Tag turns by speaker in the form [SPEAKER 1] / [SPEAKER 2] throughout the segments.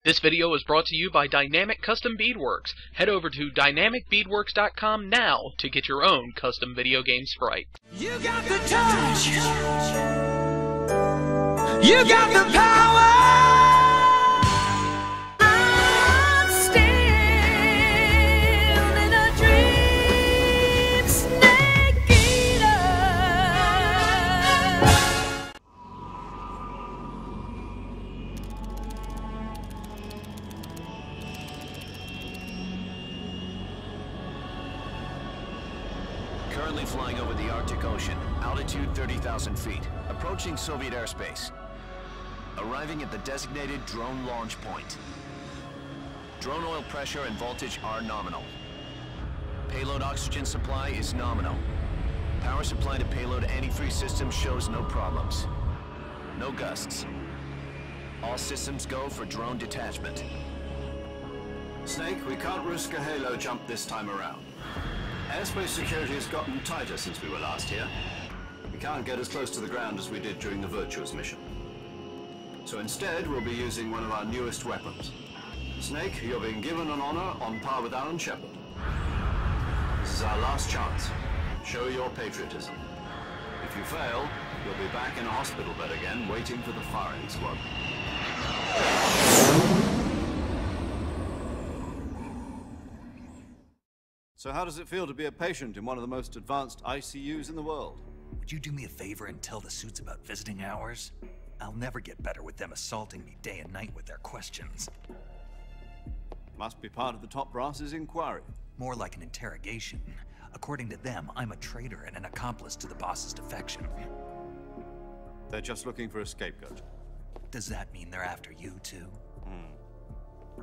[SPEAKER 1] This video is brought to you by Dynamic Custom Beadworks. Head over to dynamicbeadworks.com now to get your own custom video game sprite.
[SPEAKER 2] You got the touch. You got the power. I'm still in a dream, snake eater.
[SPEAKER 3] Currently flying over the Arctic Ocean, altitude 30,000 feet, approaching Soviet airspace. Arriving at the designated drone launch point. Drone oil pressure and voltage are nominal. Payload oxygen supply is nominal. Power supply to payload antifreeze system shows no problems. No gusts. All systems go for drone detachment.
[SPEAKER 4] Snake, we can't risk a halo jump this time around. Airspace security has gotten tighter since we were last here. We can't get as close to the ground as we did during the Virtuous mission. So instead, we'll be using one of our newest weapons. Snake, you're being given an honor on par with Alan Shepard. This is our last chance. Show your patriotism. If you fail, you'll be back in a hospital bed again, waiting for the firing squad.
[SPEAKER 5] So how does it feel to be a patient in one of the most advanced ICUs in the world?
[SPEAKER 6] Would you do me a favor and tell the suits about visiting hours? I'll never get better with them assaulting me day and night with their questions.
[SPEAKER 5] Must be part of the top brass's inquiry.
[SPEAKER 6] More like an interrogation. According to them, I'm a traitor and an accomplice to the boss's defection.
[SPEAKER 5] They're just looking for a scapegoat.
[SPEAKER 6] Does that mean they're after you too?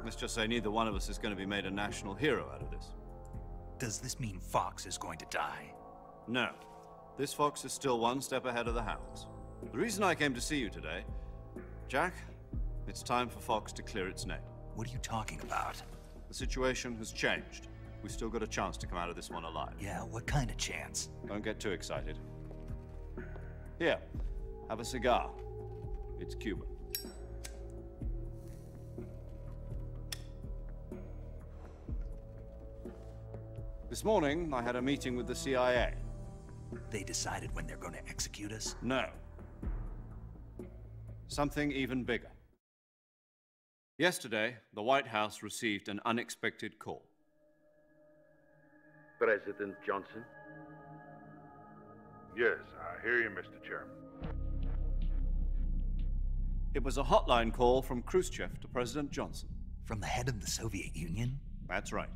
[SPEAKER 5] Let's just say neither one of us is going to be made a national hero out of this.
[SPEAKER 6] Does this mean Fox is going to die?
[SPEAKER 5] No. This fox is still one step ahead of the hounds. The reason I came to see you today, Jack, it's time for Fox to clear its name.
[SPEAKER 6] What are you talking about?
[SPEAKER 5] The situation has changed. We've still got a chance to come out of this one alive.
[SPEAKER 6] Yeah, what kind of chance?
[SPEAKER 5] Don't get too excited. Here, have a cigar. It's Cuban. This morning, I had a meeting with the CIA.
[SPEAKER 6] They decided when they're going to execute us?
[SPEAKER 5] No. Something even bigger. Yesterday, the White House received an unexpected call.
[SPEAKER 7] President Johnson?
[SPEAKER 8] Yes, I hear you, Mr. Chairman.
[SPEAKER 5] It was a hotline call from Khrushchev to President Johnson.
[SPEAKER 6] From the head of the Soviet Union?
[SPEAKER 5] That's right.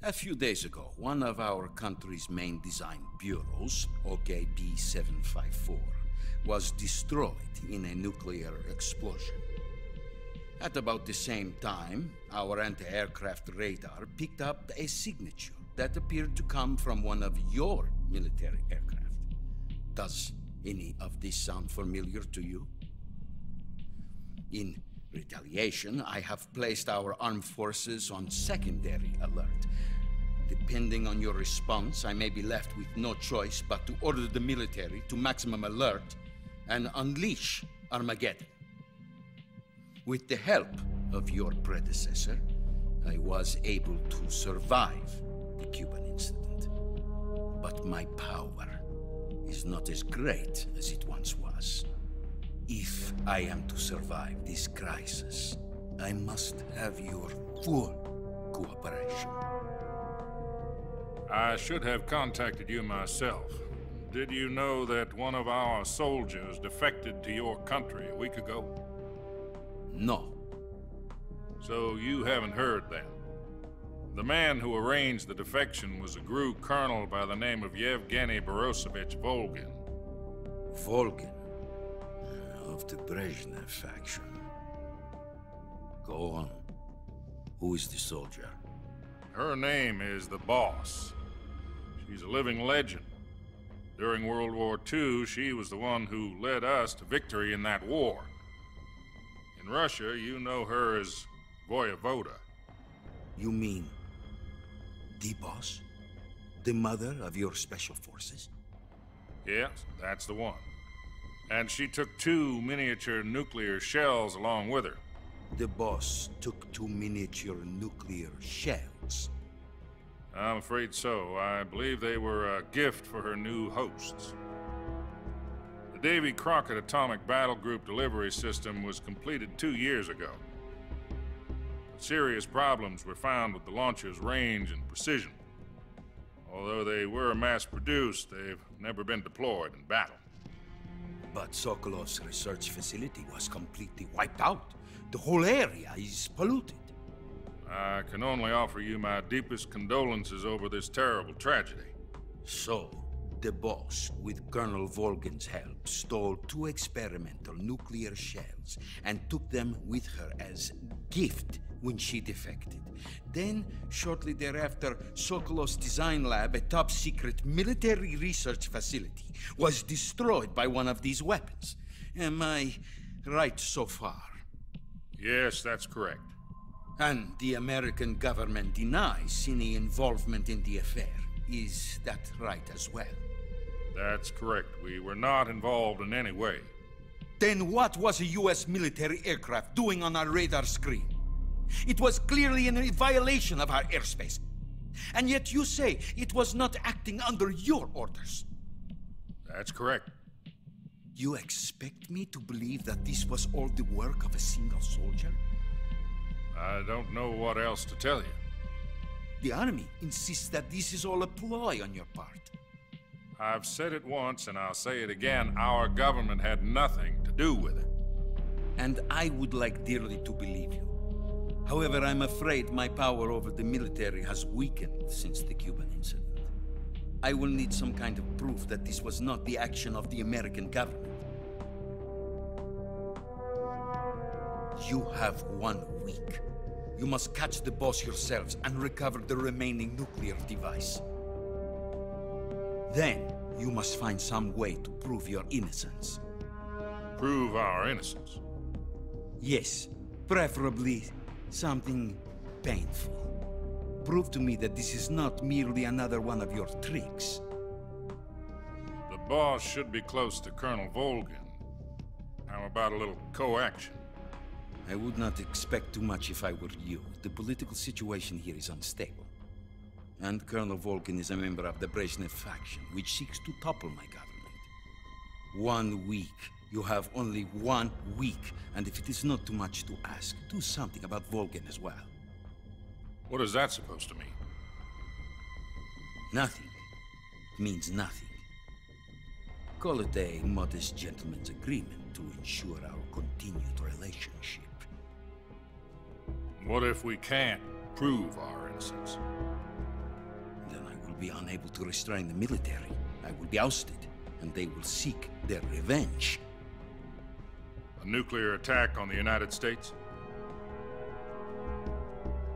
[SPEAKER 9] A few days ago, one of our country's main design bureaus, OKB 754, was destroyed in a nuclear explosion. At about the same time, our anti-aircraft radar picked up a signature that appeared to come from one of your military aircraft. Does any of this sound familiar to you? In retaliation, I have placed our armed forces on secondary alert. Depending on your response, I may be left with no choice but to order the military to maximum alert and unleash Armageddon. With the help of your predecessor, I was able to survive the Cuban incident. But my power is not as great as it once was. If I am to survive this crisis, I must have your full cooperation.
[SPEAKER 8] I should have contacted you myself. Did you know that one of our soldiers defected to your country a week ago?
[SPEAKER 9] No.
[SPEAKER 8] So you haven't heard that. The man who arranged the defection was a GRU colonel by the name of Yevgeny Borisovich Volgin.
[SPEAKER 9] Volgin, of the Brezhnev faction. Go on. Who is the soldier?
[SPEAKER 8] Her name is the Boss. She's a living legend. During World War II, she was the one who led us to victory in that war. In Russia, you know her as Voyevoda.
[SPEAKER 9] You mean the Boss? The mother of your special forces?
[SPEAKER 8] Yes, that's the one. And she took 2 miniature nuclear shells along with her.
[SPEAKER 9] The boss took 2 miniature nuclear shells.
[SPEAKER 8] I'm afraid so. I believe they were a gift for her new hosts. The Davy Crockett Atomic Battle Group delivery system was completed 2 years ago. But serious problems were found with the launcher's range and precision. Although they were mass-produced, they've never been deployed in battle.
[SPEAKER 9] But Sokolov's research facility was completely wiped out. The whole area is polluted.
[SPEAKER 8] I can only offer you my deepest condolences over this terrible tragedy.
[SPEAKER 9] So, the boss, with Colonel Volgin's help, stole 2 experimental nuclear shells and took them with her as gift when she defected. Then, shortly thereafter, Sokolov's design lab, a top-secret military research facility, was destroyed by one of these weapons. Am I right so far?
[SPEAKER 8] Yes, that's correct.
[SPEAKER 9] And the American government denies any involvement in the affair. Is that right as well?
[SPEAKER 8] That's correct. We were not involved in any way.
[SPEAKER 9] Then what was a U.S. military aircraft doing on our radar screen? It was clearly in a violation of our airspace. And yet you say it was not acting under your orders.
[SPEAKER 8] That's correct.
[SPEAKER 9] You expect me to believe that this was all the work of a single soldier?
[SPEAKER 8] I don't know what else to tell you.
[SPEAKER 9] The army insists that this is all a ploy on your part.
[SPEAKER 8] I've said it once and I'll say it again. Our government had nothing to do with it.
[SPEAKER 9] And I would like dearly to believe you. However, I'm afraid my power over the military has weakened since the Cuban incident. I will need some kind of proof that this was not the action of the American government. You have 1 week. You must catch the boss yourselves and recover the remaining nuclear device. Then, you must find some way to prove your innocence.
[SPEAKER 8] Prove our innocence?
[SPEAKER 9] Yes, preferably something painful. Prove to me that this is not merely another one of your tricks.
[SPEAKER 8] The boss should be close to Colonel Volgin. How about a little co-action?
[SPEAKER 9] I would not expect too much if I were you. The political situation here is unstable. And Colonel Volgin is a member of the Brezhnev faction, which seeks to topple my government. 1 week. You have only 1 week. And if it is not too much to ask, do something about Volgin as well.
[SPEAKER 8] What is that supposed to mean?
[SPEAKER 9] Nothing. It means nothing. Call it a modest gentleman's agreement to ensure our continued relationship.
[SPEAKER 8] What if we can't prove our innocence?
[SPEAKER 9] Then I will be unable to restrain the military. I will be ousted, and they will seek their revenge.
[SPEAKER 8] A nuclear attack on the United States?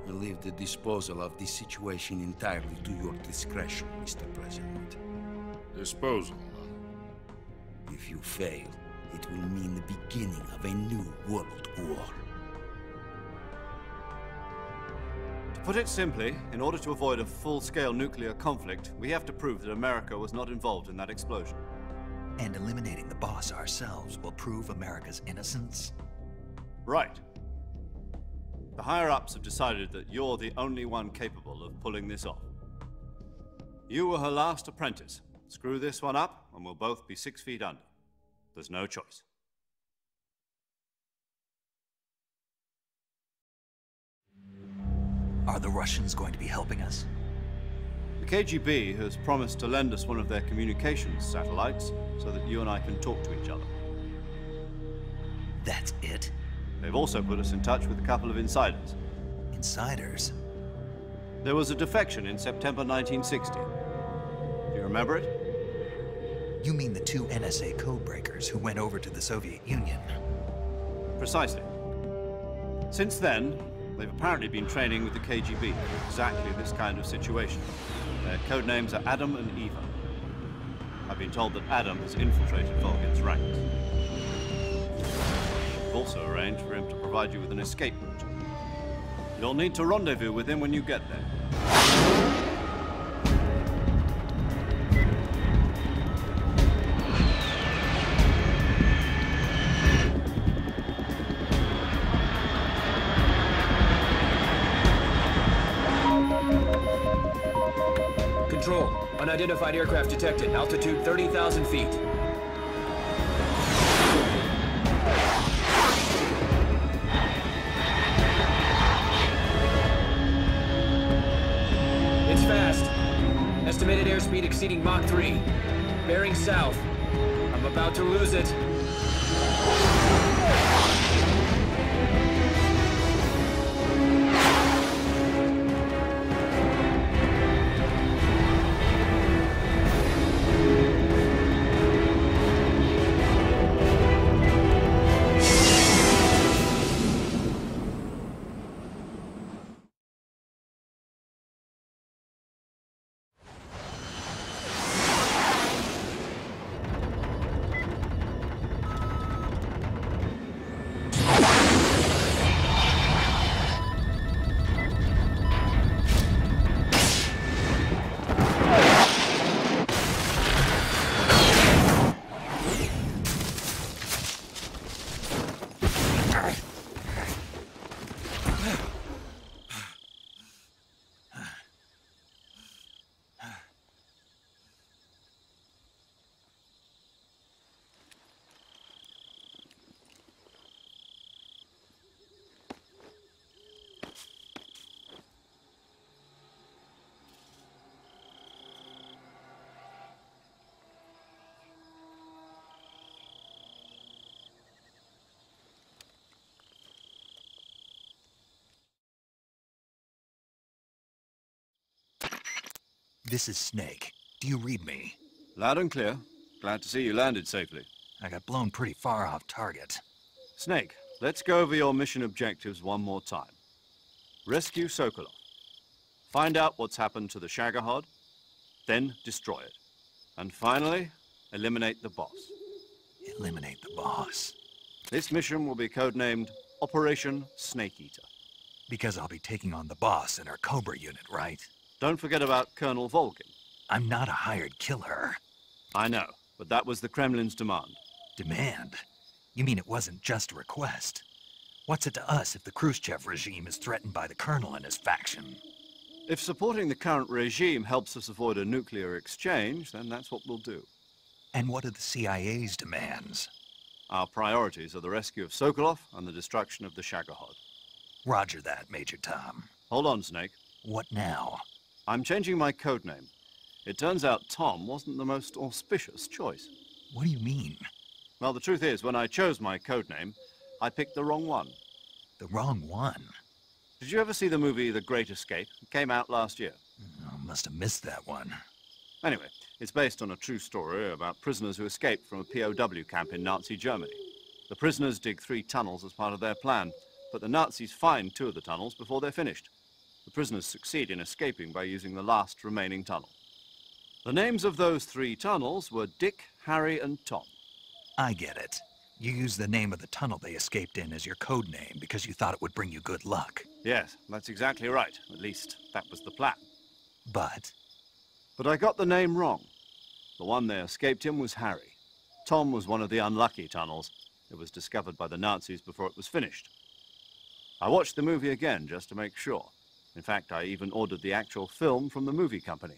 [SPEAKER 9] I leave the disposal of this situation entirely to your discretion, Mr. President.
[SPEAKER 8] Disposal, huh?
[SPEAKER 9] If you fail, it will mean the beginning of a new world war.
[SPEAKER 5] To put it simply, in order to avoid a full-scale nuclear conflict, we have to prove that America was not involved in that explosion.
[SPEAKER 6] And eliminating the boss ourselves will prove America's innocence?
[SPEAKER 5] Right. The higher-ups have decided that you're the only one capable of pulling this off. You were her last apprentice. Screw this one up, and we'll both be 6 feet under. There's no choice.
[SPEAKER 6] Are the Russians going to be helping us?
[SPEAKER 5] The KGB has promised to lend us one of their communications satellites so that you and I can talk to each other.
[SPEAKER 6] That's it?
[SPEAKER 5] They've also put us in touch with a couple of insiders.
[SPEAKER 6] Insiders?
[SPEAKER 5] There was a defection in September 1960. Do you remember it?
[SPEAKER 6] You mean the 2 NSA codebreakers who went over to the Soviet Union?
[SPEAKER 5] Precisely. Since then, they've apparently been training with the KGB for exactly this kind of situation. Their codenames are Adam and Eva. I've been told that Adam has infiltrated Volgin's ranks. We've also arranged for him to provide you with an escape route. You'll need to rendezvous with him when you get there.
[SPEAKER 7] Control, unidentified aircraft detected. Altitude 30,000 feet. It's fast. Estimated airspeed exceeding Mach 3. Bearing south. I'm about to lose it.
[SPEAKER 6] This is Snake. Do you read me?
[SPEAKER 5] Loud and clear. Glad to see you landed safely.
[SPEAKER 6] I got blown pretty far off target.
[SPEAKER 5] Snake, let's go over your mission objectives one more time. Rescue Sokolov. Find out what's happened to the Shagohod, then destroy it. And finally, eliminate the boss.
[SPEAKER 6] Eliminate the boss.
[SPEAKER 5] This mission will be codenamed Operation Snake Eater.
[SPEAKER 6] Because I'll be taking on the boss in our Cobra unit, right?
[SPEAKER 5] Don't forget about Colonel Volgin.
[SPEAKER 6] I'm not a hired killer.
[SPEAKER 5] I know, but that was the Kremlin's demand.
[SPEAKER 6] Demand? You mean it wasn't just a request? What's it to us if the Khrushchev regime is threatened by the Colonel and his faction?
[SPEAKER 5] If supporting the current regime helps us avoid a nuclear exchange, then that's what we'll do.
[SPEAKER 6] And what are the CIA's demands?
[SPEAKER 5] Our priorities are the rescue of Sokolov and the destruction of the Shagohod.
[SPEAKER 6] Roger that, Major Tom.
[SPEAKER 5] Hold on, Snake.
[SPEAKER 6] What now?
[SPEAKER 5] I'm changing my codename. It turns out Tom wasn't the most auspicious choice.
[SPEAKER 6] What do you mean?
[SPEAKER 5] Well, the truth is, when I chose my codename, I picked the wrong one.
[SPEAKER 6] The wrong one?
[SPEAKER 5] Did you ever see the movie The Great Escape? It came out last year.
[SPEAKER 6] Oh, must have missed that one.
[SPEAKER 5] Anyway, it's based on a true story about prisoners who escaped from a POW camp in Nazi Germany. The prisoners dig 3 tunnels as part of their plan, but the Nazis find 2 of the tunnels before they're finished. The prisoners succeed in escaping by using the last remaining tunnel. The names of those 3 tunnels were Dick, Harry, and Tom.
[SPEAKER 6] I get it. You used the name of the tunnel they escaped in as your code name because you thought it would bring you good luck.
[SPEAKER 5] Yes, that's exactly right. At least, that was the plan.
[SPEAKER 6] But
[SPEAKER 5] I got the name wrong. The one they escaped in was Harry. Tom was one of the unlucky tunnels. It was discovered by the Nazis before it was finished. I watched the movie again just to make sure. In fact, I even ordered the actual film from the movie company.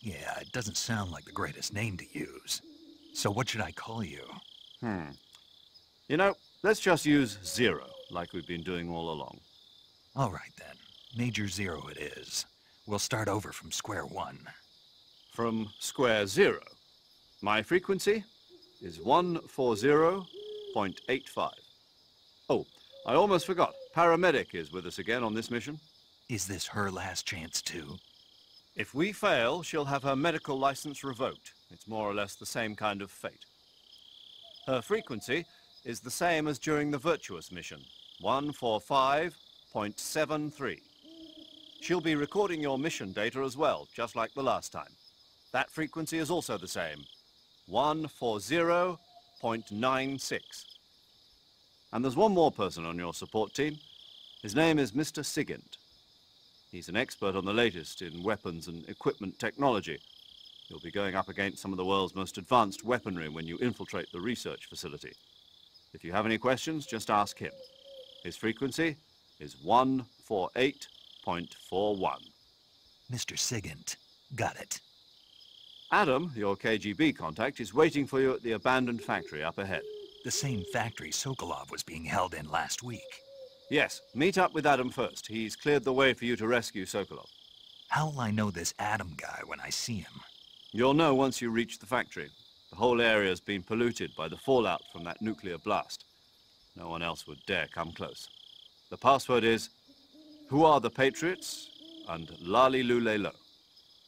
[SPEAKER 6] yeah, it doesn't sound like the greatest name to use. So what should I call you?
[SPEAKER 5] You know, let's just use Zero, like we've been doing all along.
[SPEAKER 6] All right then. Major Zero it is. We'll start over from square one.
[SPEAKER 5] From square 0. My frequency is 140.85. Oh, I almost forgot. Paramedic is with us again on this mission.
[SPEAKER 6] Is this her last chance too?
[SPEAKER 5] If we fail, she'll have her medical license revoked. It's more or less the same kind of fate. Her frequency is the same as during the Virtuous mission, 145.73. She'll be recording your mission data as well, just like the last time. That frequency is also the same, 140.96. And there's one more person on your support team. His name is Mr. Sigint. He's an expert on the latest in weapons and equipment technology. You'll be going up against some of the world's most advanced weaponry when you infiltrate the research facility. If you have any questions, just ask him. His frequency is 148.41.
[SPEAKER 6] Mr. Sigint. Got it.
[SPEAKER 5] Adam, your KGB contact, is waiting for you at the abandoned factory up ahead.
[SPEAKER 6] The same factory Sokolov was being held in last week.
[SPEAKER 5] Yes, meet up with Adam first. He's cleared the way for you to rescue Sokolov.
[SPEAKER 6] How'll I know this Adam guy when I see him?
[SPEAKER 5] You'll know once you reach the factory. The whole area's been polluted by the fallout from that nuclear blast. No one else would dare come close. The password is, "Who are the Patriots?" and "Lali Lule Lo."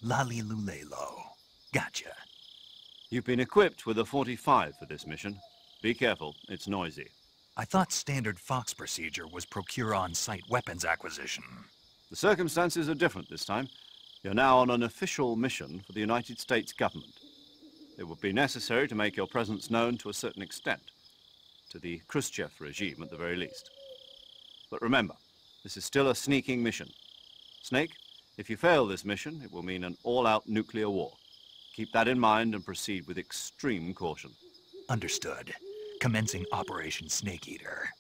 [SPEAKER 6] Lali Lule Lo. Gotcha.
[SPEAKER 5] You've been equipped with a 45 for this mission. Be careful, it's noisy.
[SPEAKER 6] I thought standard Fox procedure was procure on-site weapons acquisition.
[SPEAKER 5] The circumstances are different this time. You're now on an official mission for the United States government. It would be necessary to make your presence known to a certain extent, to the Khrushchev regime at the very least. But remember, this is still a sneaking mission. Snake, if you fail this mission, it will mean an all-out nuclear war. Keep that in mind and proceed with extreme caution.
[SPEAKER 6] Understood. Commencing Operation Snake Eater.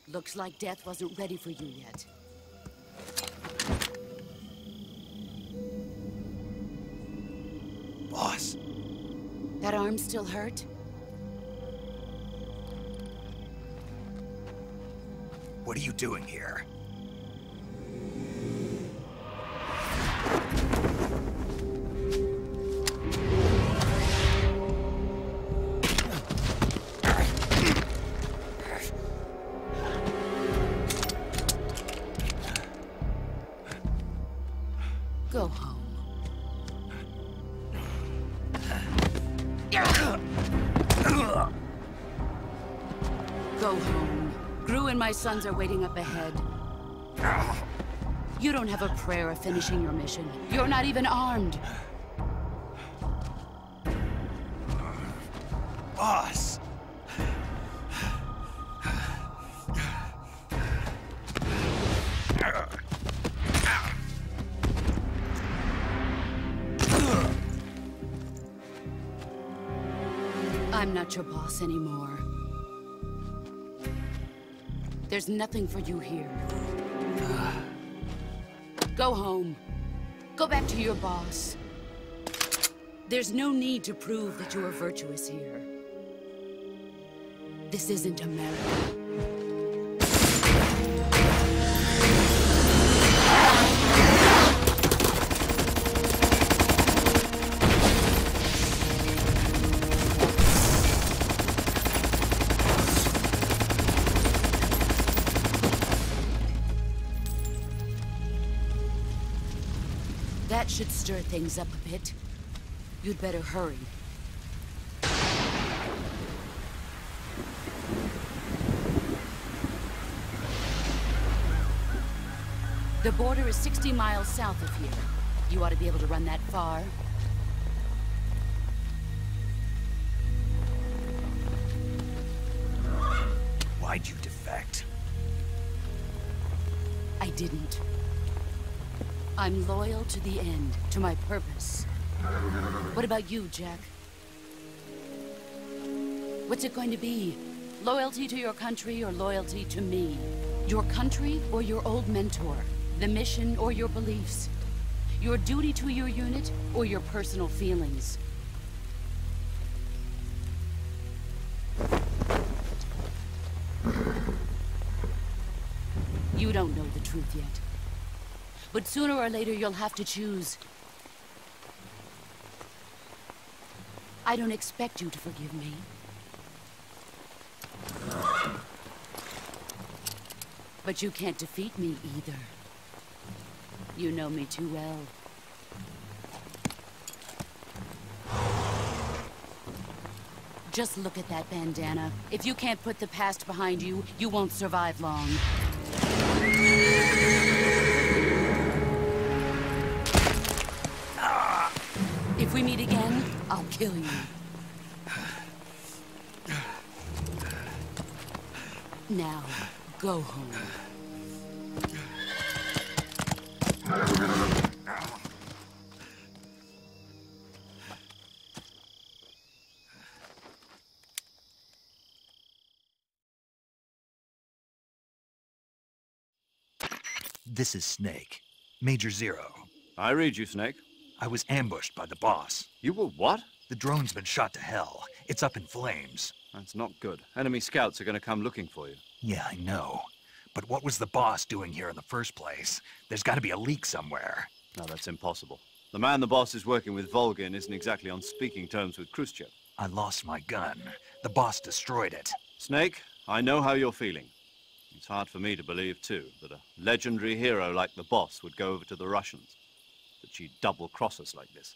[SPEAKER 10] Looks like death wasn't ready for you yet.
[SPEAKER 6] Boss.
[SPEAKER 10] That arm still hurt?
[SPEAKER 6] What are you doing here?
[SPEAKER 10] Go home. Go home. Gru and my sons are waiting up ahead. You don't have a prayer of finishing your mission. You're not even armed.
[SPEAKER 6] Boss!
[SPEAKER 10] I'm not your boss anymore. There's nothing for you here. Go home. Go back to your boss. There's no need to prove that you are virtuous here. This isn't America. That should stir things up a bit. You'd better hurry. The border is 60 miles south of here. You ought to be able to run that far.
[SPEAKER 6] Why'd you defect?
[SPEAKER 10] I didn't. I'm loyal to the end, to my purpose. What about you, Jack? What's it going to be? Loyalty to your country or loyalty to me? Your country or your old mentor? The mission or your beliefs? Your duty to your unit or your personal feelings? You don't know the truth yet. But sooner or later you'll have to choose. I don't expect you to forgive me. But you can't defeat me either. You know me too well. Just look at that bandana. If you can't put the past behind you, you won't survive long. If we meet again, I'll kill you. Now, go home.
[SPEAKER 6] This is Snake. Major Zero.
[SPEAKER 5] I read you, Snake.
[SPEAKER 6] I was ambushed by the boss.
[SPEAKER 5] You were what?
[SPEAKER 6] The drone's been shot to hell. It's up in flames.
[SPEAKER 5] That's not good. Enemy scouts are going to come looking for you.
[SPEAKER 6] Yeah, I know. But what was the boss doing here in the first place? There's got to be a leak somewhere.
[SPEAKER 5] No, that's impossible. The man the boss is working with, Volgin, isn't exactly on speaking terms with Khrushchev.
[SPEAKER 6] I lost my gun. The boss destroyed it.
[SPEAKER 5] Snake, I know how you're feeling. It's hard for me to believe, too, that a legendary hero like the boss would go over to the Russians. That she'd double-cross us like this.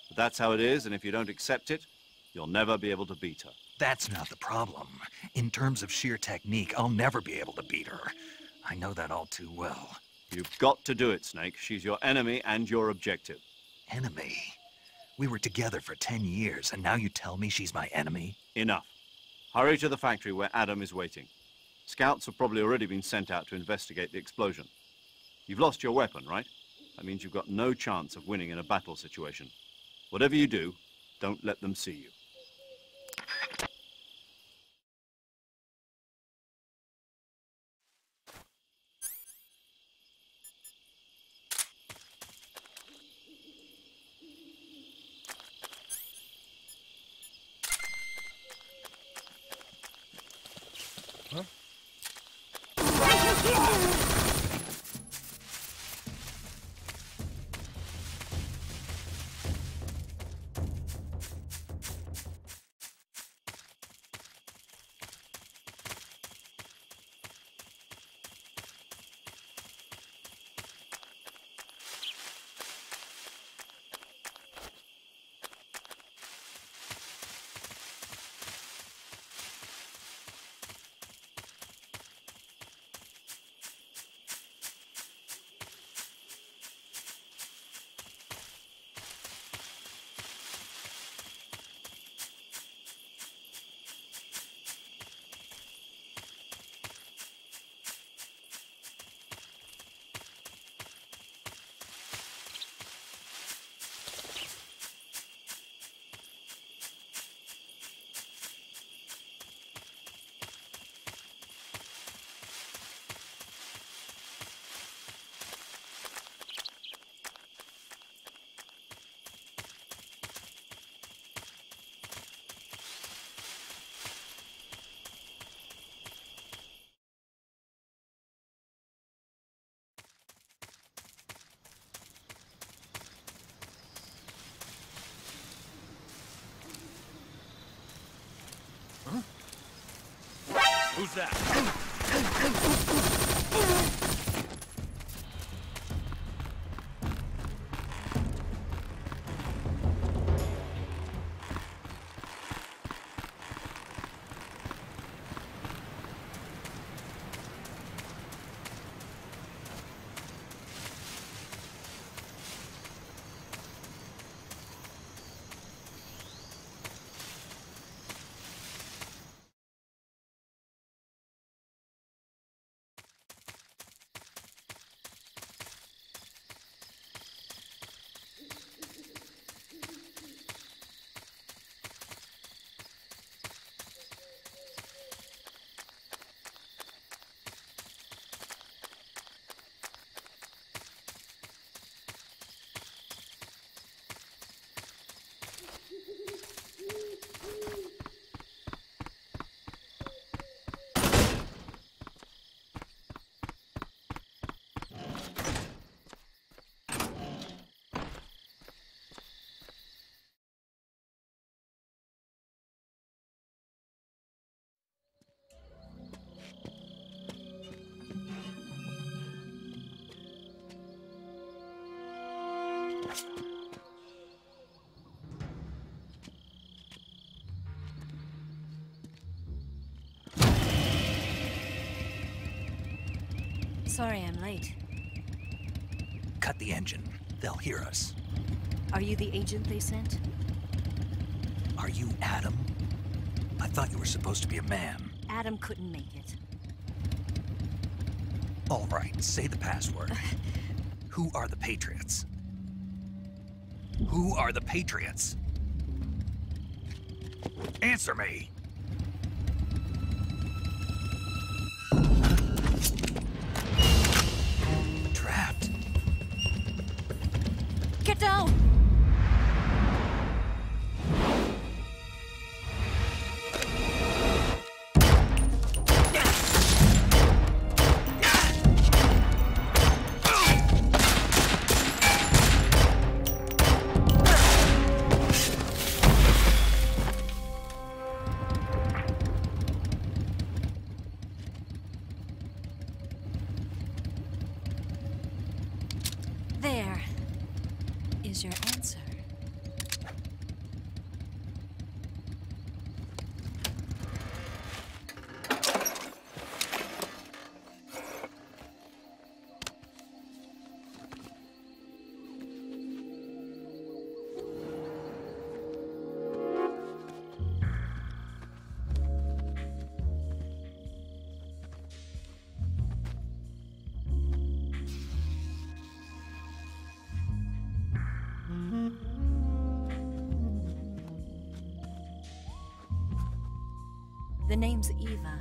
[SPEAKER 5] But that's how it is, and if you don't accept it, you'll never be able to beat her.
[SPEAKER 6] That's not the problem. In terms of sheer technique, I'll never be able to beat her. I know that all too well.
[SPEAKER 5] You've got to do it, Snake. She's your enemy and your objective.
[SPEAKER 6] Enemy? We were together for 10 years, and now you tell me she's my enemy?
[SPEAKER 5] Enough. Hurry to the factory where Adam is waiting. Scouts have probably already been sent out to investigate the explosion. You've lost your weapon, right? That means you've got no chance of winning in a battle situation. Whatever you do, don't let them see you.
[SPEAKER 11] Who's that? Sorry I'm late.
[SPEAKER 6] Cut the engine. They'll hear us.
[SPEAKER 11] Are you the agent they sent?
[SPEAKER 6] Are you Adam? I thought you were supposed to be a man.
[SPEAKER 11] Adam couldn't make it.
[SPEAKER 6] All right, say the password. Who are the Patriots? Who are the Patriots? Answer me! Trapped.
[SPEAKER 11] Get down! There is your answer. The name's Eva.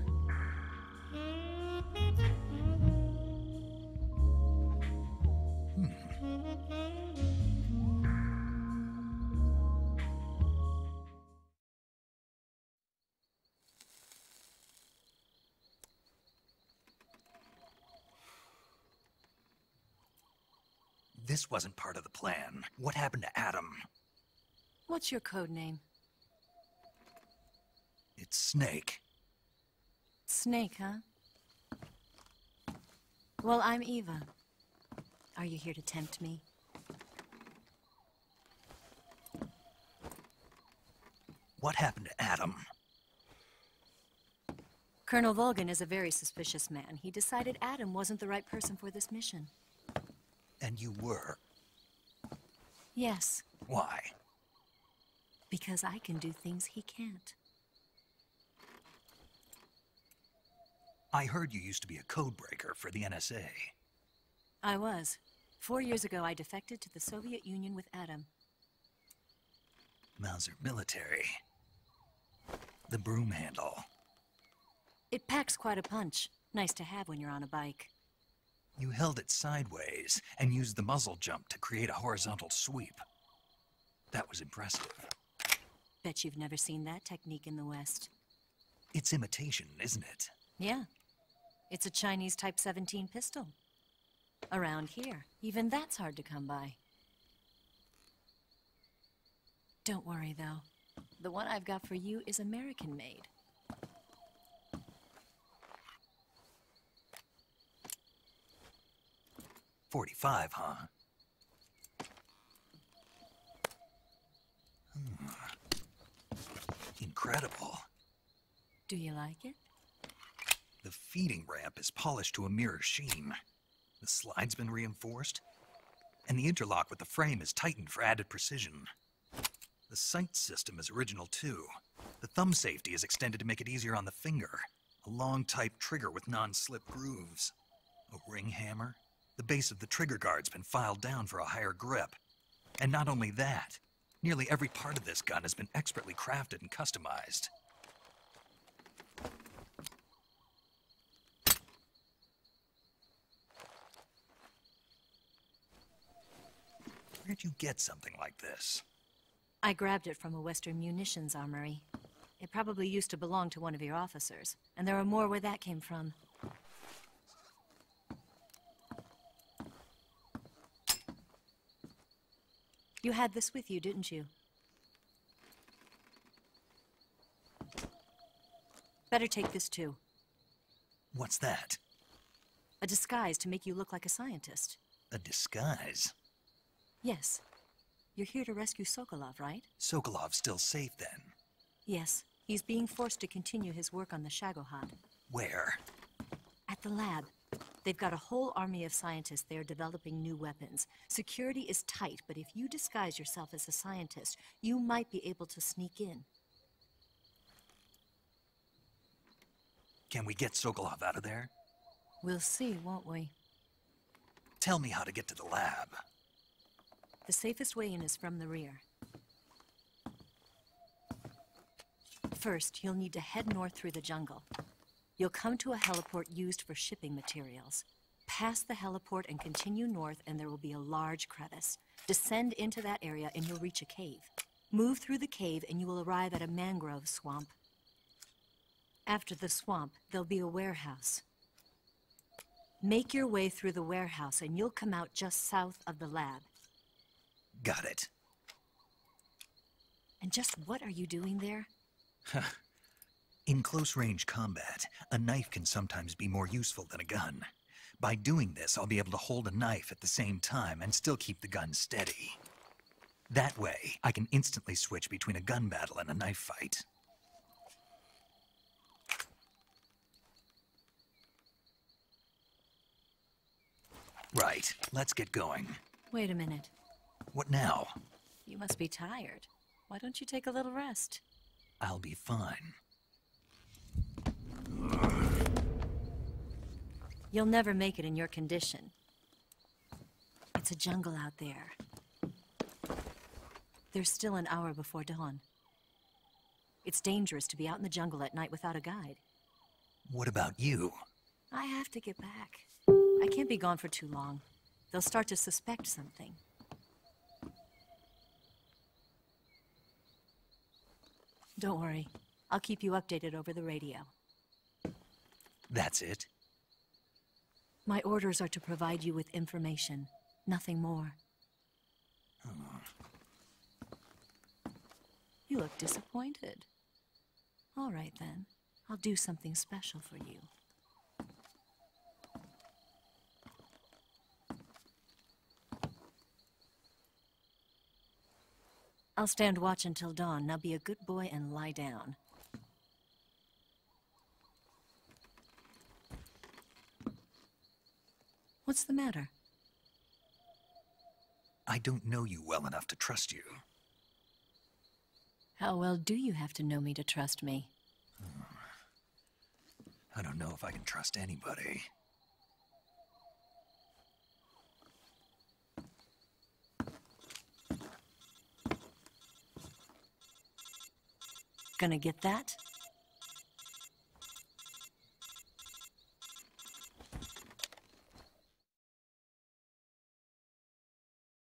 [SPEAKER 6] This wasn't part of the plan. What happened to Adam?
[SPEAKER 11] What's your code name?
[SPEAKER 6] It's Snake.
[SPEAKER 11] Snake, huh? Well, I'm Eva. Are you here to tempt me?
[SPEAKER 6] What happened to Adam?
[SPEAKER 11] Colonel Volgan is a very suspicious man. He decided Adam wasn't the right person for this mission.
[SPEAKER 6] And you were.
[SPEAKER 11] Yes,
[SPEAKER 6] Why?
[SPEAKER 11] because I can do things he can't.
[SPEAKER 6] I heard you used to be a codebreaker for the NSA.
[SPEAKER 11] I was. 4 years ago, I defected to the Soviet Union with Adam.
[SPEAKER 6] Mauser military. The broom handle.
[SPEAKER 11] It packs quite a punch. Nice to have when you're on a bike.
[SPEAKER 6] You held it sideways and used the muzzle jump to create a horizontal sweep. That was impressive.
[SPEAKER 11] Bet you've never seen that technique in the West.
[SPEAKER 6] It's imitation, isn't it?
[SPEAKER 11] Yeah. It's a Chinese Type 17 pistol. Around here, even that's hard to come by. Don't worry, though. The one I've got for you is American-made.
[SPEAKER 6] .45, huh? Incredible.
[SPEAKER 11] Do you like it?
[SPEAKER 6] The feeding ramp is polished to a mirror sheen. The slide's been reinforced, and the interlock with the frame is tightened for added precision. The sight system is original too. The thumb safety is extended to make it easier on the finger. A long type trigger with non-slip grooves. A ring hammer. The base of the trigger guard's been filed down for a higher grip. And not only that, nearly every part of this gun has been expertly crafted and customized. Where'd you get something like this?
[SPEAKER 11] I grabbed it from a Western munitions armory. It probably used to belong to one of your officers, and there are more where that came from. You had this with you, didn't you? Better take this too.
[SPEAKER 6] What's that?
[SPEAKER 11] A disguise to make you look like a scientist.
[SPEAKER 6] A disguise?
[SPEAKER 11] Yes. You're here to rescue Sokolov, right?
[SPEAKER 6] Sokolov's still safe then?
[SPEAKER 11] Yes. He's being forced to continue his work on the Shagohod.
[SPEAKER 6] Where?
[SPEAKER 11] At the lab. They've got a whole army of scientists there developing new weapons. Security is tight, but if you disguise yourself as a scientist, you might be able to sneak in.
[SPEAKER 6] Can we get Sokolov out of there?
[SPEAKER 11] We'll see, won't we?
[SPEAKER 6] Tell me how to get to the lab.
[SPEAKER 11] The safest way in is from the rear. First, you'll need to head north through the jungle. You'll come to a heliport used for shipping materials. Pass the heliport and continue north, and there will be a large crevice. Descend into that area and you'll reach a cave. Move through the cave and you will arrive at a mangrove swamp. After the swamp, there'll be a warehouse. Make your way through the warehouse and you'll come out just south of the lab.
[SPEAKER 6] Got it.
[SPEAKER 11] And just what are you doing there?
[SPEAKER 6] In close-range combat, a knife can sometimes be more useful than a gun. By doing this, I'll be able to hold a knife at the same time and still keep the gun steady. That way, I can instantly switch between a gun battle and a knife fight. Right, let's get going.
[SPEAKER 11] Wait a minute.
[SPEAKER 6] What now?
[SPEAKER 11] You must be tired. Why don't you take a little rest?
[SPEAKER 6] I'll be fine.
[SPEAKER 11] You'll never make it in your condition. It's a jungle out there. There's still an hour before dawn. It's dangerous to be out in the jungle at night without a guide.
[SPEAKER 6] What about you?
[SPEAKER 11] I have to get back. I can't be gone for too long. They'll start to suspect something. Don't worry. I'll keep you updated over the radio.
[SPEAKER 6] That's it?
[SPEAKER 11] My orders are to provide you with information, nothing more. You look disappointed. All right then. I'll do something special for you. I'll stand watch until dawn. Now be a good boy and lie down. What's the matter?
[SPEAKER 6] I don't know you well enough to trust you.
[SPEAKER 11] How well do you have to know me to trust me?
[SPEAKER 6] I don't know if I can trust anybody.
[SPEAKER 11] Gonna get that?